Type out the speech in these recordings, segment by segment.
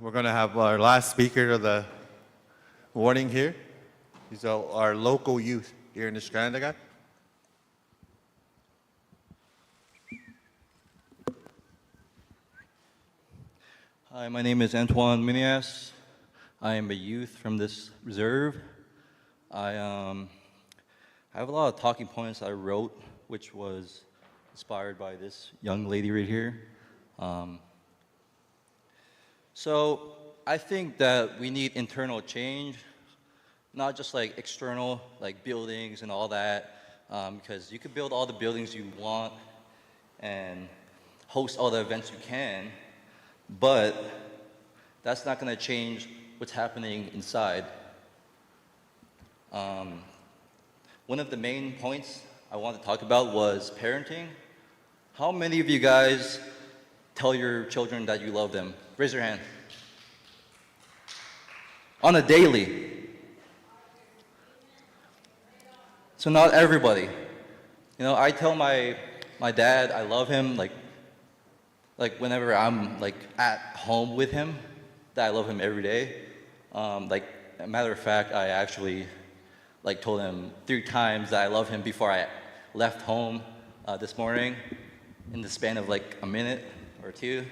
we're going to have our last speaker of the morning here. He's our local youth here in Neskantaga. Hi, my name is Antoine. I am a youth from this reserve. I have a lot of talking points I wrote, which was inspired by this young lady right here. So I think that we need internal change, not just like external, like buildings and all that, because you could build all the buildings you want and host all the events you can, but that's not going to change what's happening inside. One of the main points I wanted to talk about was parenting. How many of you guys tell your children that you love them? Raise your hand. On a daily. So not everybody. You know, I tell my dad I love him, like whenever I'm like at home with him, that I love him every day. Like, a matter of fact, I actually like told him 3 times that I love him before I left home this morning, in the span of like a minute or 2.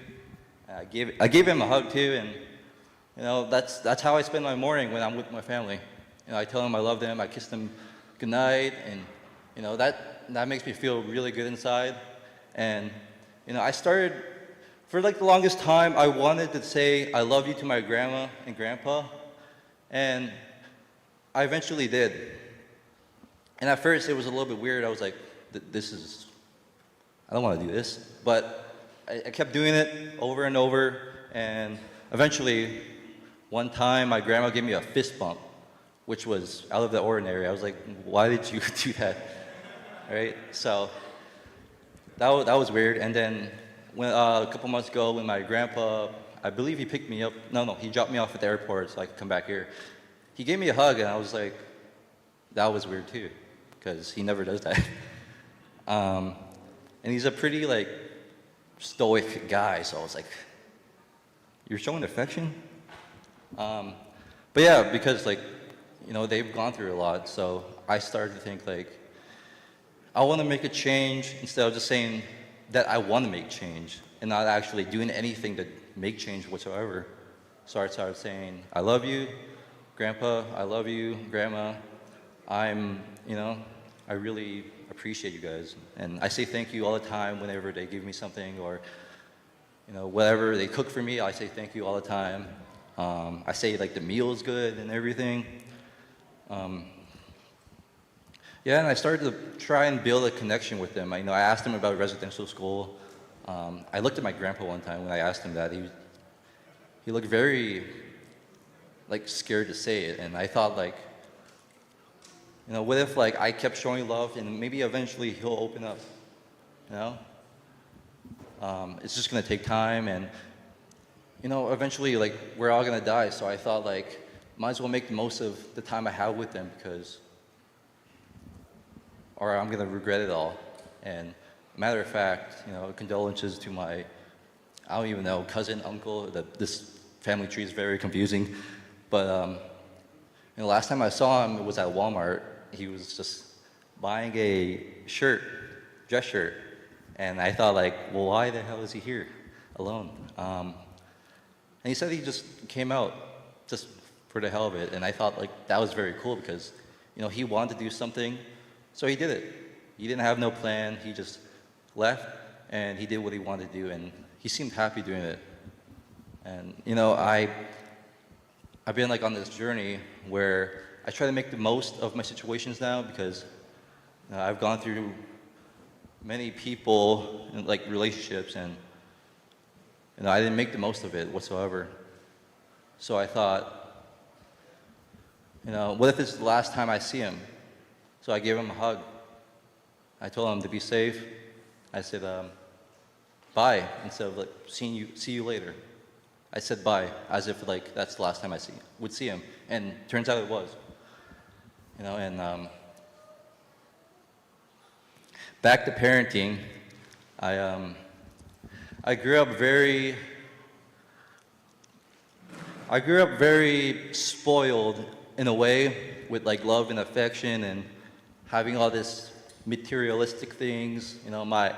I gave him a hug too, and you know, that's how I spend my morning when I'm with my family. You know, I tell him I love them, I kiss them goodnight, and you know, that makes me feel really good inside. And you know, I started, for like the longest time, I wanted to say I love you to my grandma and grandpa, and I eventually did. And at first it was a little bit weird. I was like, I don't want to do this. But I kept doing it over and over, and eventually one time my grandma gave me a fist bump, which was out of the ordinary. I was like, why did you do that? Right? So that was weird. And then when, a couple months ago, when my grandpa, I believe he picked me up, no, he dropped me off at the airport so I could come back here. He gave me a hug, and I was like, that was weird too, because he never does that. And he's a pretty like stoic guy, so I was like, you're showing affection? But yeah, because like, you know, they've gone through a lot, so I started to think like, I want to make a change instead of just saying that I want to make change and not actually doing anything to make change whatsoever. So I started saying, I love you, Grandpa, I love you, Grandma. You know, I really appreciate you guys. And I say thank you all the time whenever they give me something, or, you know, whatever they cook for me, I say thank you all the time. I say like the meal is good and everything. Yeah, and I started to try and build a connection with them. You know, I asked him about residential school. I looked at my grandpa one time when I asked him that. He looked very, like, scared to say it. And I thought, like, you know, what if, like, I kept showing love and maybe eventually he'll open up, you know? It's just gonna take time, and, you know, eventually, like, we're all gonna die. So I thought, like, might as well make the most of the time I have with them, because, or I'm gonna regret it all. And matter of fact, you know, condolences to my, I don't even know, cousin, uncle. This family tree is very confusing. But you know, last time I saw him, it was at Walmart. He was just buying a shirt, dress shirt. And I thought, like, well, why the hell is he here alone? And he said he just came out just for the hell of it. And I thought, like, that was very cool because, you know, he wanted to do something, so he did it. He didn't have no plan. He just left, and he did what he wanted to do, and he seemed happy doing it. And, you know, I've been, like, on this journey where I try to make the most of my situations now, because I've gone through many people, like, relationships, and, you know, I didn't make the most of it whatsoever. So I thought, you know, what if it's the last time I see him? So I gave him a hug. I told him to be safe. I said, bye, instead of like, see you later. I said bye, as if like that's the last time I would see him. And turns out it was. You know, and back to parenting, I grew up very I grew up very spoiled in a way with like love and affection and having all this materialistic things. You know, my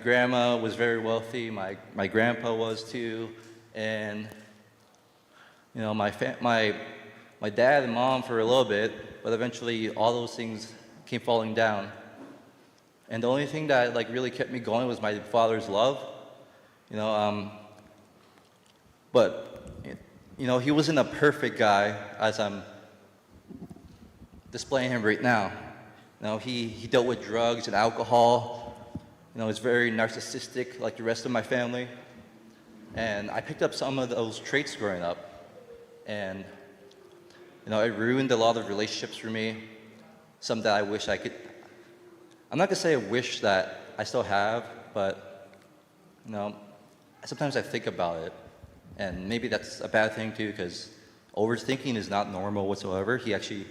grandma was very wealthy. My grandpa was too, and you know, my dad and mom for a little bit, but eventually all those things came falling down. And the only thing that like really kept me going was my father's love. You know, but you know, he wasn't a perfect guy as I'm displaying him right now. You know, he dealt with drugs and alcohol. You know, he's very narcissistic like the rest of my family. And I picked up some of those traits growing up. And, you know, it ruined a lot of relationships for me. Some that I wish I could, I'm not gonna say I wish that I still have, but, you know, sometimes I think about it. And maybe that's a bad thing too, because overthinking is not normal whatsoever. He actually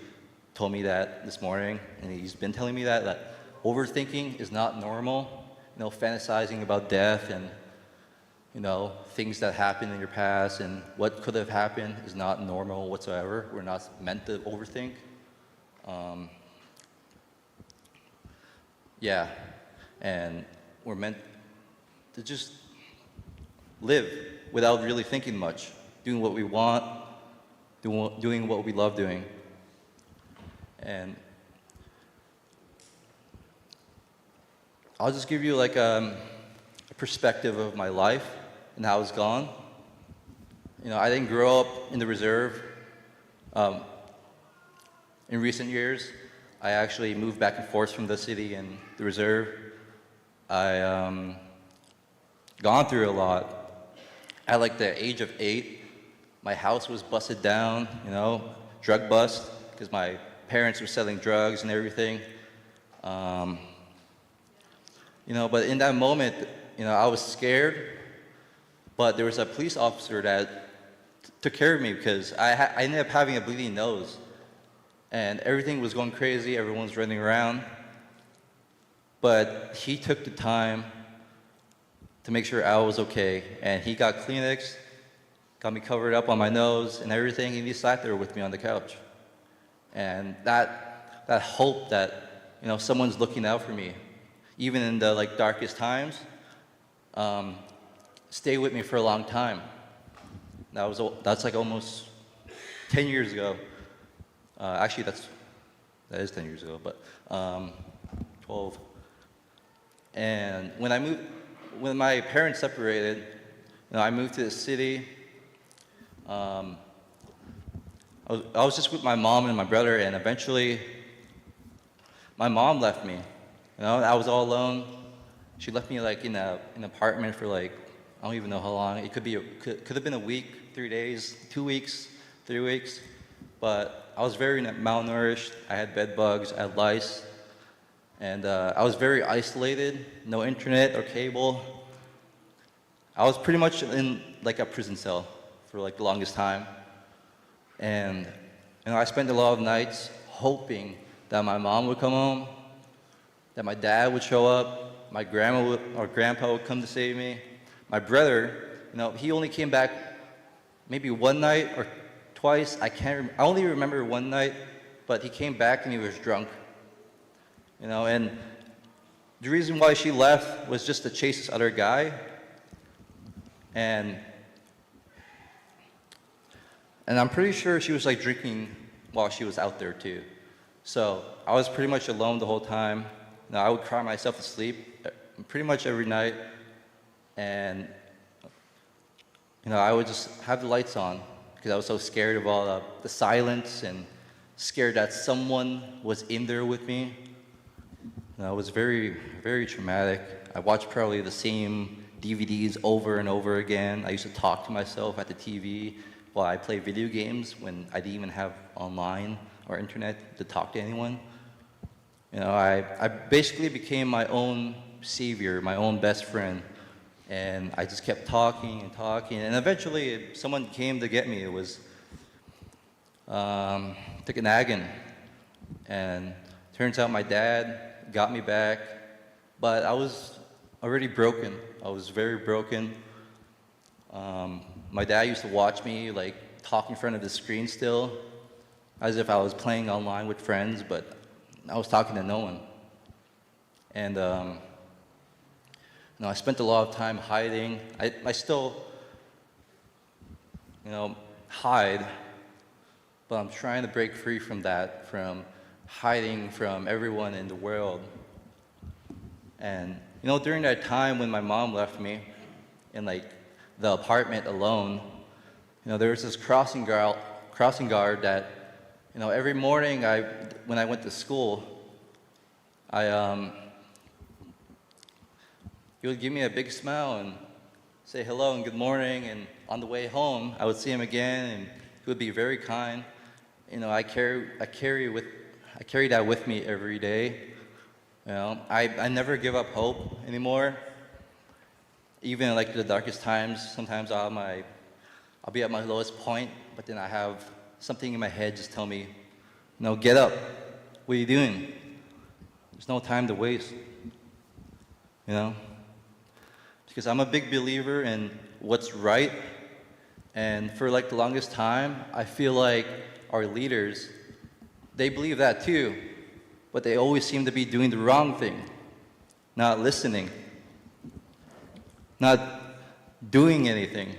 told me that this morning, and he's been telling me that overthinking is not normal. You know, fantasizing about death and, you know, things that happened in your past and what could have happened is not normal whatsoever. We're not meant to overthink. Yeah, and we're meant to just live without really thinking much, doing what we want, doing what we love doing. And I'll just give you like a perspective of my life and how it's gone. You know, I didn't grow up in the reserve. In recent years, I actually moved back and forth from the city and the reserve. I gone through a lot. At like the age of 8, my house was busted down, you know, drug bust, because my parents were selling drugs and everything. You know, but in that moment, you know, I was scared, but there was a police officer that took care of me because I ended up having a bleeding nose. And everything was going crazy, everyone was running around. But he took the time to make sure I was okay. And he got Kleenex, got me covered up on my nose and everything, and he sat there with me on the couch. And that hope that, you know, someone's looking out for me, even in the like darkest times, stayed with me for a long time. That's like almost 10 years ago. Actually, that is 10 years ago, but 12. And when my parents separated, you know, I moved to the city. I was just with my mom and my brother, and eventually, my mom left me. You know, I was all alone. She left me like in an apartment for like, I don't even know how long. It could have been a week, 3 days, 2 weeks, 3 weeks. But I was very malnourished. I had bed bugs, I had lice. And I was very isolated, no internet or cable. I was pretty much in like a prison cell for like the longest time. And you know, I spent a lot of nights hoping that my mom would come home, that my dad would show up, my grandma or grandpa would come to save me. My brother, you know, he only came back maybe one night or twice. I only remember one night, but he came back and he was drunk. You know, and the reason why she left was just to chase this other guy. And I'm pretty sure she was like drinking while she was out there too. So I was pretty much alone the whole time. You know, I would cry myself to sleep pretty much every night. And you know, I would just have the lights on because I was so scared of all the silence and scared that someone was in there with me. You know, it was very, very traumatic. I watched probably the same DVDs over and over again. I used to talk to myself at the TV while I played video games when I didn't even have online or internet to talk to anyone. You know, I basically became my own savior, my own best friend. And I just kept talking and talking. And eventually, someone came to get me. It was Tikanagan. And turns out my dad got me back. But I was already broken. I was very broken. My dad used to watch me, like, talk in front of the screen still, as if I was playing online with friends, but I was talking to no one. And I spent a lot of time hiding. I still, hide, but I'm trying to break free from that, from hiding from everyone in the world. And during that time when my mom left me in like the apartment alone, there was this crossing guard that, every morning when I went to school, he would give me a big smile and say hello and good morning, and on the way home, I would see him again, and he would be very kind. I carry that with me every day. I never give up hope anymore. Even in like the darkest times, sometimes I'll be at my lowest point, but then I have something in my head just tell me, get up. What are you doing? There's no time to waste. Because I'm a big believer in what's right, and for like the longest time, I feel like our leaders, they believe that too, but they always seem to be doing the wrong thing, not listening, not doing anything.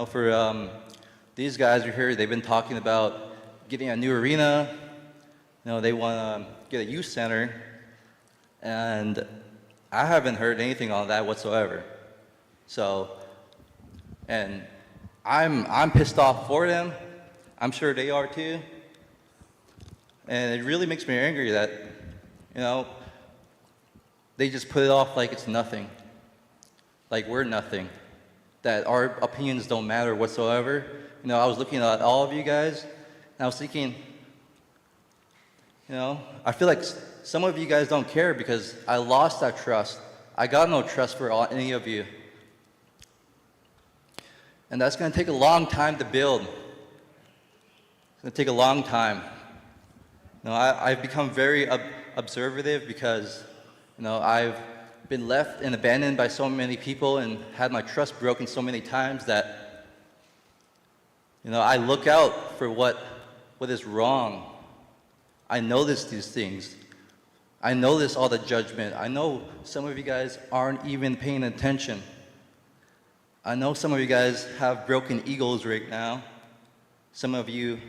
For these guys are here, they've been talking about getting a new arena. They want to get a youth center, and I haven't heard anything on that whatsoever. So, and I'm pissed off for them. I'm sure they are too. And it really makes me angry that, they just put it off like it's nothing. Like we're nothing. That our opinions don't matter whatsoever. I was looking at all of you guys, and I was thinking, I feel like some of you guys don't care because I lost that trust. I got no trust for any of you. And that's going to take a long time to build. It's going to take a long time. I've become very observative because, I've been left and abandoned by so many people and had my trust broken so many times that, I look out for what is wrong. I notice these things. I notice all the judgment. I know some of you guys aren't even paying attention. I know some of you guys have broken egos right now. Some of you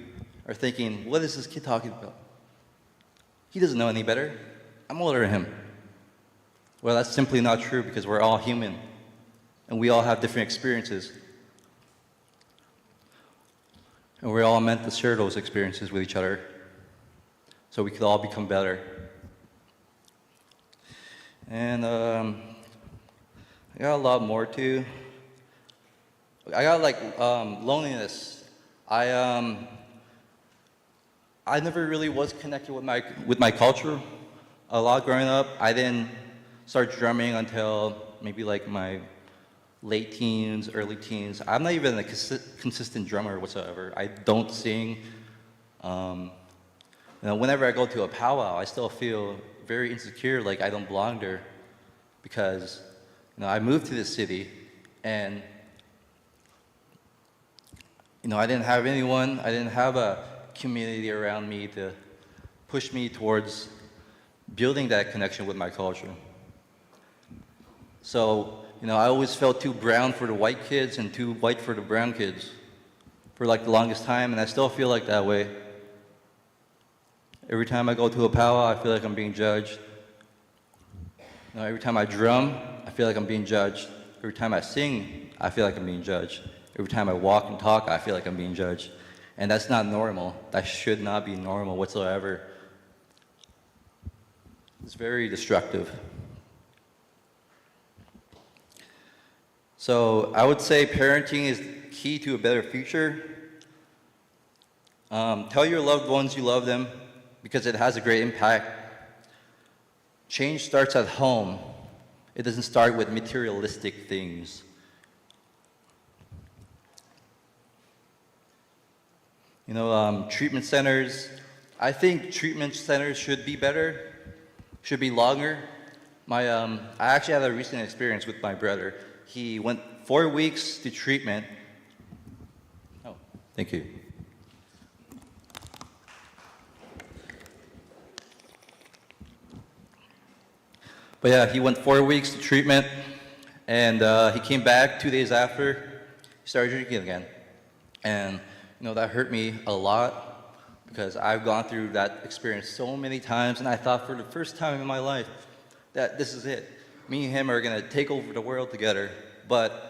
are thinking, what is this kid talking about? He doesn't know any better. I'm older than him. Well, that's simply not true because we're all human and we all have different experiences. And we're all meant to share those experiences with each other so we could all become better. And I got a lot more too. I got loneliness. I never really was connected with my culture a lot growing up. I didn't start drumming until maybe like my late teens, early teens. I'm not even a consistent drummer whatsoever. I don't sing. Whenever I go to a powwow, I still feel very insecure, like I don't belong there, because I moved to this city, and I didn't have anyone. I didn't have a community around me to push me towards building that connection with my culture. So, I always felt too brown for the white kids and too white for the brown kids for like the longest time, and I still feel like that way. Every time I go to a powwow, I feel like I'm being judged. Every time I drum, I feel like I'm being judged. Every time I sing, I feel like I'm being judged. Every time I walk and talk, I feel like I'm being judged. And that's not normal. That should not be normal whatsoever. It's very destructive. So I would say parenting is key to a better future. Tell your loved ones you love them because it has a great impact. Change starts at home. It doesn't start with materialistic things. Treatment centers. I think treatment centers should be better, should be longer. I actually had a recent experience with my brother. He went 4 weeks to treatment, Thank you. But yeah, he went 4 weeks to treatment, and he came back 2 days after. He started drinking again, and that hurt me a lot because I've gone through that experience so many times, and I thought for the first time in my life that this is it. Me and him are gonna take over the world together. But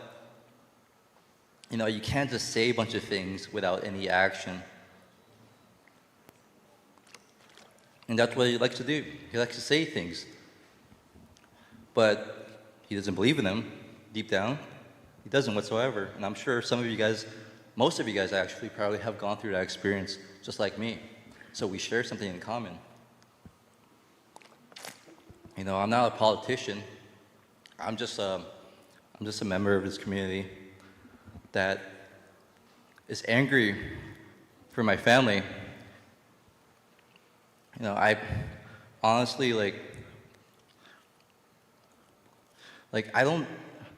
you can't just say a bunch of things without any action. And that's what he likes to do. He likes to say things. But he doesn't believe in them deep down. He doesn't whatsoever. And I'm sure some of you guys, most of you guys actually probably have gone through that experience just like me. So we share something in common. I'm not a politician. I'm just a member of this community that is angry for my family. I honestly like I don't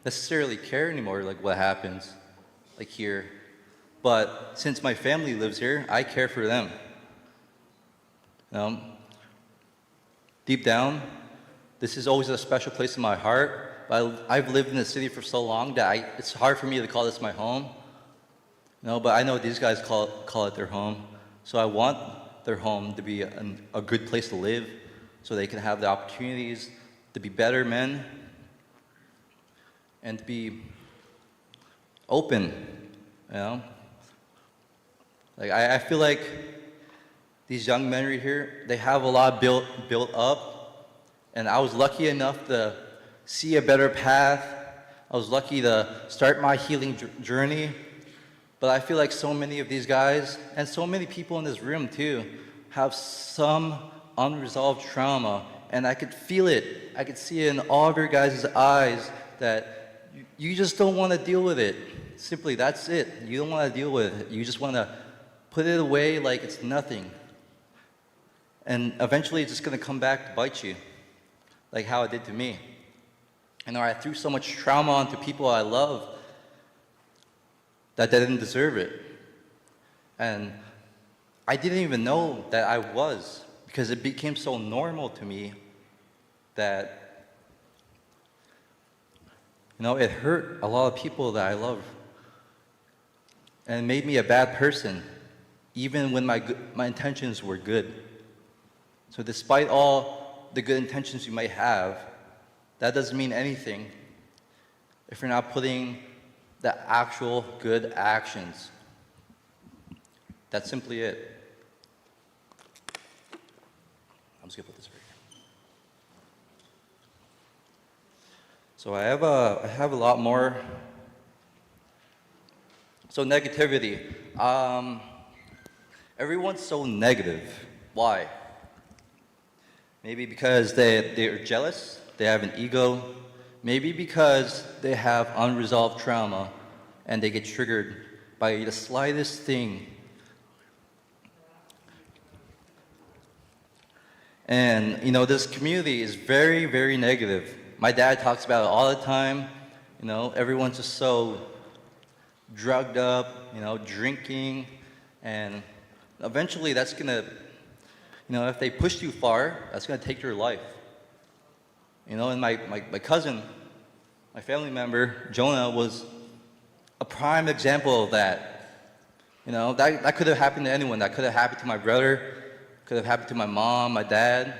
necessarily care anymore like what happens like here. But since my family lives here, I care for them. Deep down, this is always a special place in my heart. But I've lived in the city for so long that it's hard for me to call this my home. But I know these guys call it their home. So I want their home to be a good place to live, so they can have the opportunities to be better men and to be open. I feel like these young men right here, they have a lot built up, and I was lucky enough to see a better path. I was lucky to start my healing journey. But I feel like so many of these guys, and so many people in this room too, have some unresolved trauma. And I could feel it. I could see it in all of your guys' eyes that you just don't want to deal with it. Simply, that's it. You don't want to deal with it. You just want to put it away like it's nothing. And eventually it's just going to come back to bite you, like how it did to me. I threw so much trauma onto people I love that they didn't deserve it. And I didn't even know that I was, because it became so normal to me that, it hurt a lot of people that I love. And it made me a bad person, even when my intentions were good. So despite all the good intentions you might have, that doesn't mean anything if you're not putting the actual good actions. That's simply it. I'm just gonna put this right here. So I have a lot more. So negativity. Everyone's so negative. Why? Maybe because they're jealous, they have an ego. Maybe because they have unresolved trauma and they get triggered by the slightest thing. And this community is very, very negative. My dad talks about it all the time. Everyone's just so drugged up, drinking, and eventually that's gonna, if they push too far, that's gonna take your life. And my cousin, my family member, Jonah, was a prime example of that. That could have happened to anyone. That could have happened to my brother, could have happened to my mom, my dad,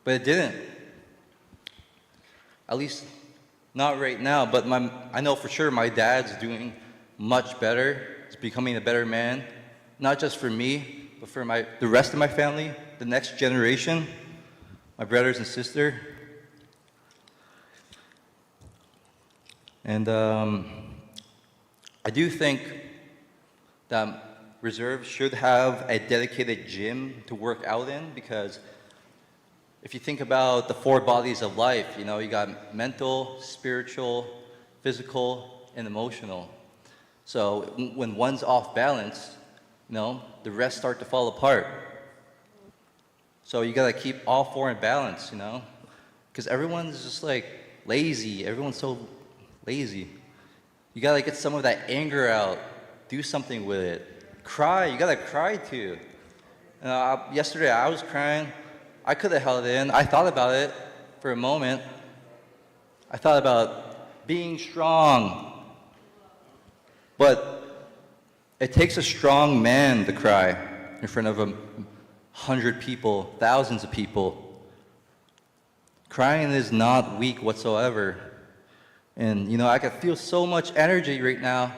but it didn't. At least not right now, but I know for sure my dad's doing much better. He's becoming a better man, not just for me, but for the rest of my family, the next generation, my brothers and sister. And I do think that Reserve should have a dedicated gym to work out in, because if you think about the 4 bodies of life, you got mental, spiritual, physical, and emotional. So when one's off balance, the rest start to fall apart. So you gotta keep all 4 in balance, because everyone's just like lazy. Everyone's so lazy. You gotta get some of that anger out. do something with it. Cry, you gotta cry too. Yesterday I was crying. I could have held it in. I thought about it for a moment. I thought about being strong. But it takes a strong man to cry in front of 100 people, thousands of people. Crying is not weak whatsoever. And I can feel so much energy right now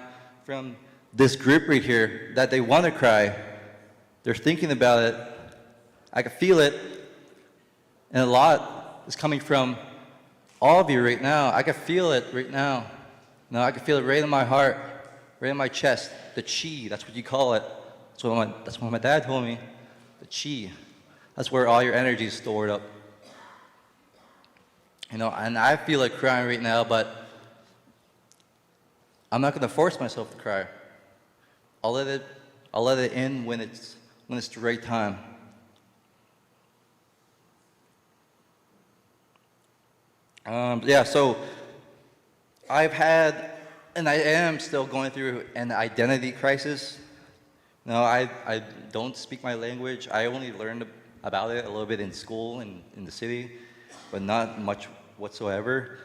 from this group right here that they want to cry. They're thinking about it. I can feel it. And a lot is coming from all of you right now. I can feel it right now. I can feel it right in my heart, right in my chest. The chi, that's what you call it. That's what my dad told me. The chi. That's where all your energy is stored up. And I feel like crying right now, but I'm not going to force myself to cry. I'll let it in when it's the right time. So I've had, and I am still going through an identity crisis. I don't speak my language. I only learned about it a little bit in school and in the city, but not much whatsoever.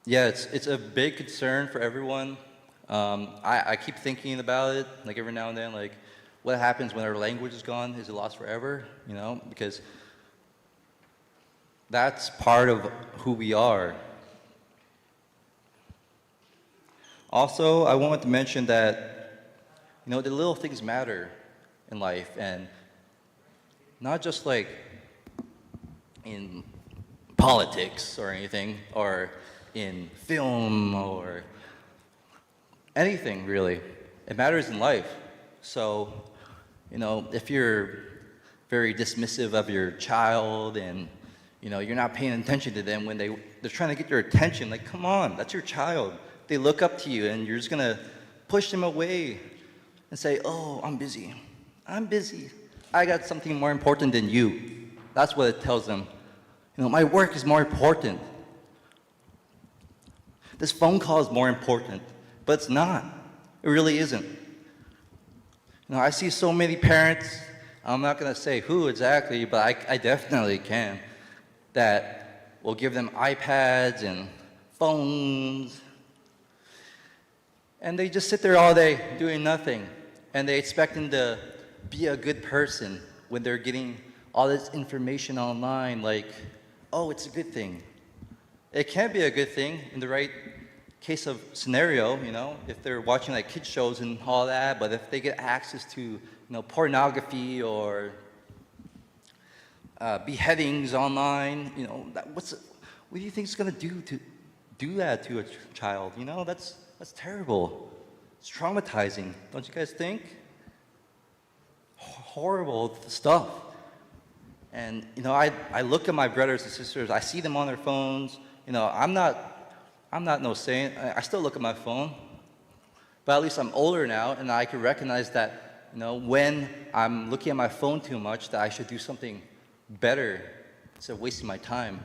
It's a big concern for everyone. I keep thinking about it, like every now and then, like what happens when our language is gone? Is it lost forever? Because that's part of who we are. Also, I wanted to mention that, the little things matter in life, and not just like in politics or anything, or in film or anything really. It matters in life. So, if you're very dismissive of your child and, you're not paying attention to them when they're trying to get your attention, like, come on, that's your child. They look up to you and you're just gonna push them away and say, oh, I'm busy. I got something more important than you. That's what it tells them. My work is more important. This phone call is more important, but it's not. It really isn't. I see so many parents, I'm not gonna say who exactly, but I definitely can, that will give them iPads and phones, and they just sit there all day doing nothing, and they expect them to be a good person when they're getting all this information online, like, oh, it's a good thing. It can be a good thing in the right case of scenario, if they're watching like kids shows and all that, but if they get access to, pornography or beheadings online, what do you think it's gonna do that to a child? That's terrible. It's traumatizing, don't you guys think? Horrible stuff. And I look at my brothers and sisters. I see them on their phones. I'm not no saint. I still look at my phone, but at least I'm older now, and I can recognize that when I'm looking at my phone too much, that I should do something better instead of wasting my time.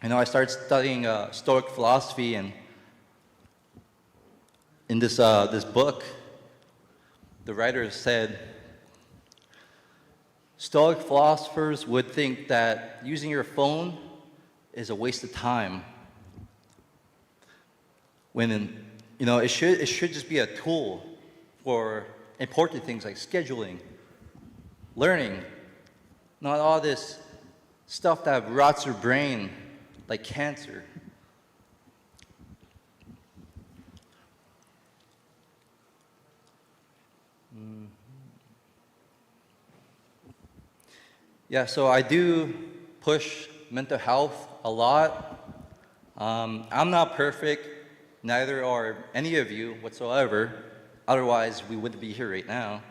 I started studying Stoic philosophy, and in this book, the writer said, Stoic philosophers would think that using your phone is a waste of time. When it should just be a tool for important things like scheduling, learning, not all this stuff that rots your brain like cancer. So I do push mental health a lot. I'm not perfect, neither are any of you whatsoever. Otherwise, we wouldn't be here right now,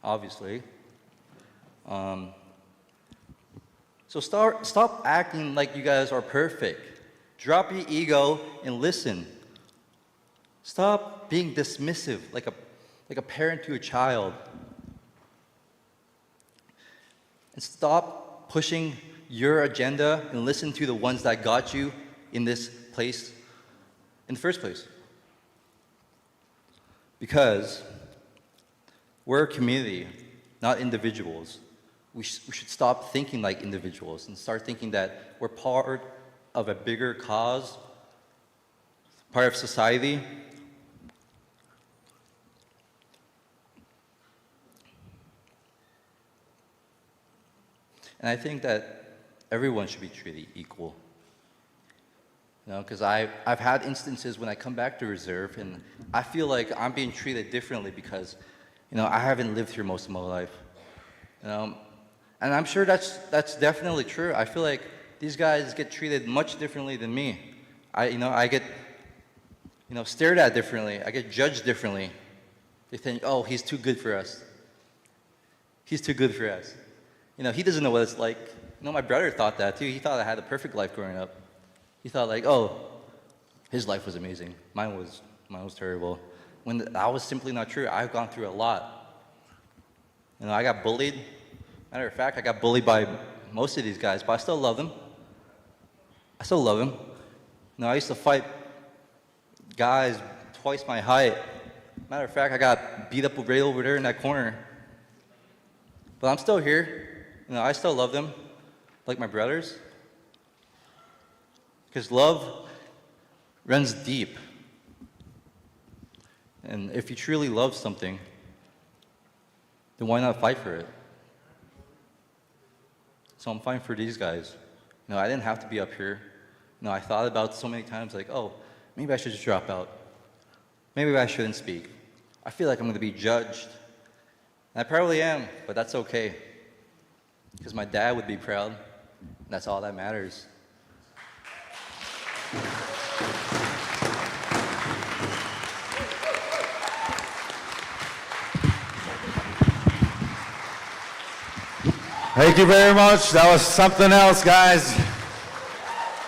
obviously. So stop acting like you guys are perfect. Drop your ego and listen. Stop being dismissive like a parent to a child. And stop pushing your agenda and listen to the ones that got you in this place in the first place. Because we're a community, not individuals. We should stop thinking like individuals and start thinking that we're part of a bigger cause, part of society. And I think that everyone should be treated equal. You know, because I've had instances when I come back to reserve and I feel like I'm being treated differently because, you know, I haven't lived here most of my life. You know, and I'm sure that's definitely true. I feel like these guys get treated much differently than me. I get, you know, stared at differently. I get judged differently. They think, oh, he's too good for us. He's too good for us. You know, he doesn't know what it's like. You know, my brother thought that too. He thought I had a perfect life growing up. He thought like, oh, his life was amazing. Mine was terrible. When that was simply not true. I've gone through a lot. You know, I got bullied. Matter of fact, I got bullied by most of these guys, but I still love them. I still love them. You know, I used to fight guys twice my height. Matter of fact, I got beat up right over there in that corner. But I'm still here. You know, I still love them, like my brothers. Because love runs deep. And if you truly love something, then why not fight for it? So I'm fighting for these guys. You know, I didn't have to be up here. You know, I thought about so many times like, oh, maybe I should just drop out. Maybe I shouldn't speak. I feel like I'm going to be judged. And I probably am, but that's okay. Because my dad would be proud. And that's all that matters. Thank you very much. That was something else, guys.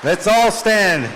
Let's all stand.